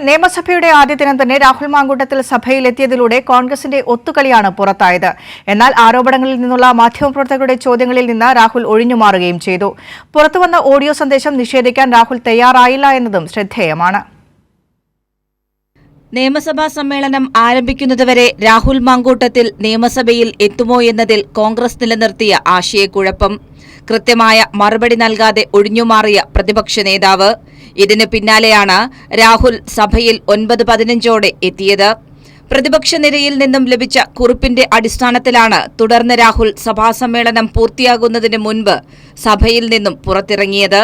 നിയമസഭയുടെ ആദ്യ ദിനം തന്നെ രാഹുൽ മാങ്കൂട്ടത്തിൽ സഭയിലെത്തിയതിലൂടെ കോൺഗ്രസിന്റെ ഒത്തുകളിയാണ് പുറത്തായത്. എന്നാൽ ആരോപണങ്ങളിൽ നിന്നുള്ള മാധ്യമപ്രവർത്തകരുടെ ചോദ്യങ്ങളിൽ നിന്ന് രാഹുൽ ഒഴിഞ്ഞുമാറുകയും ചെയ്തു. പുറത്തുവന്ന ഓഡിയോ സന്ദേശം നിഷേധിക്കാൻ രാഹുൽ തയ്യാറായില്ല എന്നതും ശ്രദ്ധേയമാണ്. നിയമസഭാ സമ്മേളനം ആരംഭിക്കുന്നതുവരെ രാഹുൽ മാങ്കൂട്ടത്തിൽ നിയമസഭയിൽ എത്തുമോ എന്നതിൽ കോൺഗ്രസ് നിലനിർത്തിയ ആശയക്കുഴപ്പം. കൃത്യമായ മറുപടി നൽകാതെ ഒഴിഞ്ഞുമാറിയ പ്രതിപക്ഷ നേതാവ്. ഇതിന് പിന്നാലെയാണ് രാഹുൽ സഭയിൽ 9:15 എത്തിയത്. പ്രതിപക്ഷ നിരയിൽ നിന്നും ലഭിച്ച കുറിപ്പിന്റെ അടിസ്ഥാനത്തിലാണ് തുടർന്ന് രാഹുൽ സഭാസമ്മേളനം പൂർത്തിയാകുന്നതിന് മുൻപ് സഭയിൽ നിന്നും പുറത്തിറങ്ങിയത്.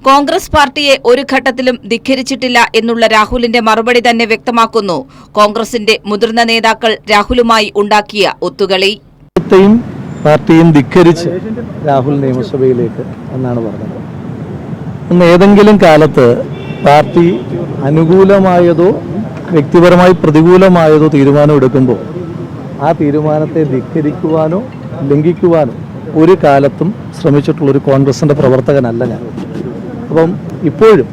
കോൺഗ്രസ് പാർട്ടിയെ ഒരു ഘട്ടത്തിലും ധിക്കരിച്ചിട്ടില്ല എന്നുള്ള രാഹുലിന്റെ മറുപടി തന്നെ വ്യക്തമാക്കുന്നു കോൺഗ്രസിന്റെ മുതിർന്ന നേതാക്കൾ രാഹുലുമായി ഉണ്ടാക്കിയ ഒത്തുകളി. പാർട്ടിയും ധിക്കരിച്ച് രാഹുൽ നിയമസഭയിലേക്ക് എന്നാണ് പറഞ്ഞത്. ഇന്ന് ഏതെങ്കിലും കാലത്ത് പാർട്ടി അനുകൂലമായതോ വ്യക്തിപരമായി പ്രതികൂലമായതോ തീരുമാനം എടുക്കുമ്പോൾ ആ തീരുമാനത്തെ ധിക്കരിക്കുവാനോ ലംഘിക്കുവാനോ ഒരു കാലത്തും ശ്രമിച്ചിട്ടുള്ളൊരു കോൺഗ്രസിൻ്റെ പ്രവർത്തകനല്ല ഞാൻ. അപ്പം ഇപ്പോഴും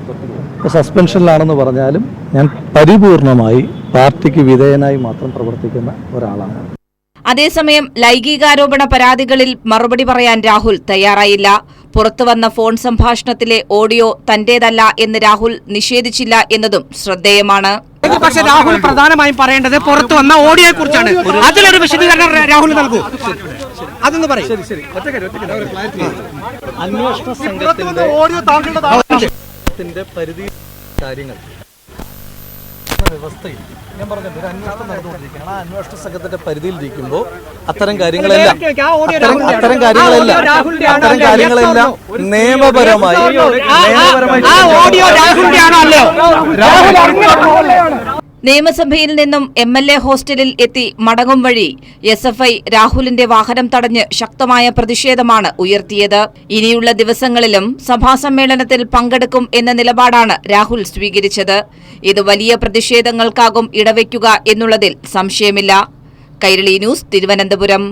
സസ്പെൻഷനിലാണെന്ന് പറഞ്ഞാലും ഞാൻ പരിപൂർണമായി പാർട്ടിക്ക് വിധേയനായി മാത്രം പ്രവർത്തിക്കുന്ന ഒരാളാണ്. അതേസമയം ലൈംഗികാരോപണ പരാതികളിൽ മറുപടി പറയാൻ രാഹുൽ തയ്യാറായില്ല. പുറത്തുവന്ന ഫോൺ സംഭാഷണത്തിലെ ഓഡിയോ തന്റേതല്ല എന്ന് രാഹുൽ നിഷേധിച്ചില്ല എന്നതും ശ്രദ്ധേയമാണ്. പക്ഷേ രാഹുൽ പ്രധാനമായും പറയേണ്ടത് പുറത്തു വന്ന ഓഡിയോയെ കുറിച്ചാണ്. അതിലൊരു വിശദീകരണം രാഹുൽ നൽകൂ. അതൊന്ന് പറയും. അന്വേഷണ സംഘത്തിന്റെ പരിധി കാര്യങ്ങൾ വ്യവസ്ഥയിൽ ഞാൻ പറഞ്ഞു ഒരു അന്വേഷണം നടന്നുകൊണ്ടിരിക്കുകയാണ്. ആ അന്വേഷണ സംഘത്തിന്റെ പരിധിയിലിരിക്കുമ്പോൾ അത്തരം കാര്യങ്ങളെല്ലാം നിയമപരമായി നിയമസഭയിൽ നിന്നും MLA ഹോസ്റ്റലിൽ എത്തി മടങ്ങും വഴി SFI രാഹുലിന്റെ വാഹനം തടഞ്ഞ് ശക്തമായ പ്രതിഷേധമാണ് ഉയർത്തിയത്. ഇനിയുള്ള ദിവസങ്ങളിലും സഭാസമ്മേളനത്തിൽ പങ്കെടുക്കും എന്ന നിലപാടാണ് രാഹുൽ സ്വീകരിച്ചത്. ഇത് വലിയ പ്രതിഷേധങ്ങൾക്കാകും ഇടവയ്ക്കുക എന്നുള്ളതിൽ സംശയമില്ല. കൈരളി ന്യൂസ്, തിരുവനന്തപുരം.